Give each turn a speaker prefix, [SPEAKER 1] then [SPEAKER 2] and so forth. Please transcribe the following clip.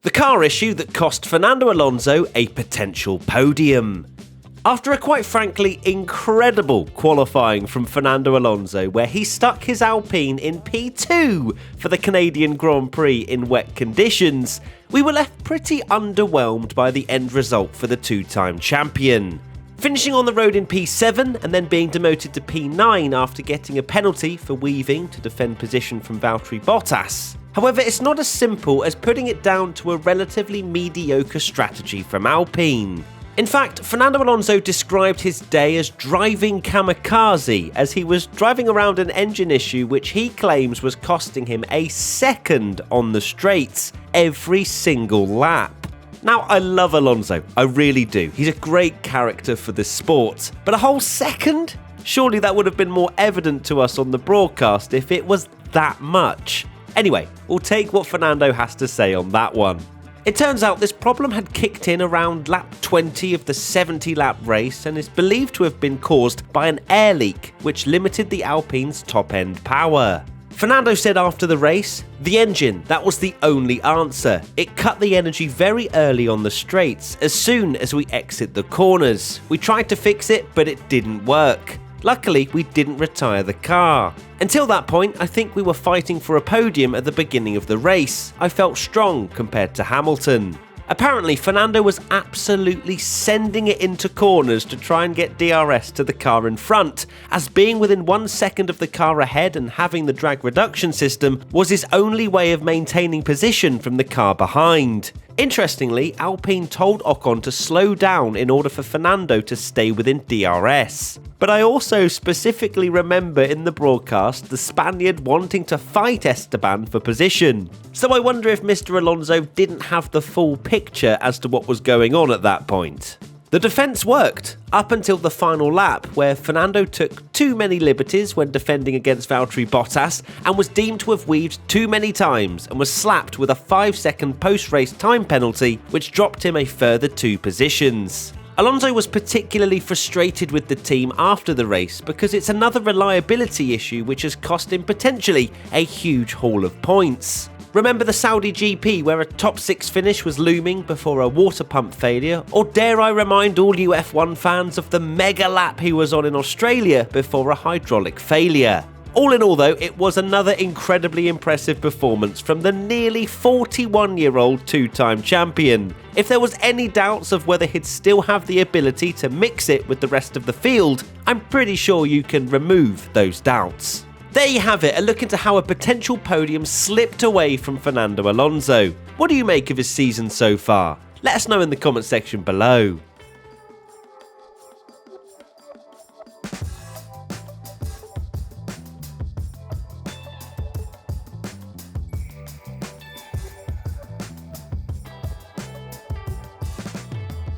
[SPEAKER 1] The car issue that cost Fernando Alonso a potential podium. After a quite frankly incredible qualifying from Fernando Alonso, where he stuck his Alpine in P2 for the Canadian Grand Prix in wet conditions, we were left pretty underwhelmed by the end result for the two-time champion. Finishing on the road in P7 and then being demoted to P9 after getting a penalty for weaving to defend position from Valtteri Bottas. However, it's not as simple as putting it down to a relatively mediocre strategy from Alpine. In fact, Fernando Alonso described his day as driving kamikaze, as he was driving around an engine issue which he claims was costing him a second on the straights every single lap. Now, I love Alonso, I really do. He's a great character for this sport, but a whole second? Surely that would have been more evident to us on the broadcast if it was that much. Anyway, we'll take what Fernando has to say on that one. It turns out this problem had kicked in around lap 20 of the 70-lap race and is believed to have been caused by an air leak, which limited the Alpine's top-end power. Fernando said after the race, "The engine, that was the only answer. It cut the energy very early on the straights, as soon as we exit the corners. We tried to fix it, but it didn't work. Luckily, we didn't retire the car. Until that point, I think we were fighting for a podium at the beginning of the race. I felt strong compared to Hamilton." Apparently, Fernando was absolutely sending it into corners to try and get DRS to the car in front, as being within 1 second of the car ahead and having the drag reduction system was his only way of maintaining position from the car behind. Interestingly, Alpine told Ocon to slow down in order for Fernando to stay within DRS. But I also specifically remember in the broadcast the Spaniard wanting to fight Esteban for position. So I wonder if Mr. Alonso didn't have the full picture as to what was going on at that point. The defence worked, up until the final lap, where Fernando took too many liberties when defending against Valtteri Bottas and was deemed to have weaved too many times and was slapped with a 5-second post-race time penalty, which dropped him a further 2 positions. Alonso was particularly frustrated with the team after the race because it's another reliability issue which has cost him potentially a huge haul of points. Remember the Saudi GP where a top 6 finish was looming before a water pump failure? Or dare I remind all you F1 fans of the mega lap he was on in Australia before a hydraulic failure? All in all though, it was another incredibly impressive performance from the nearly 41-year-old two-time champion. If there was any doubts of whether he'd still have the ability to mix it with the rest of the field, I'm pretty sure you can remove those doubts. There you have it, a look into how a potential podium slipped away from Fernando Alonso. What do you make of his season so far? Let us know in the comment section below.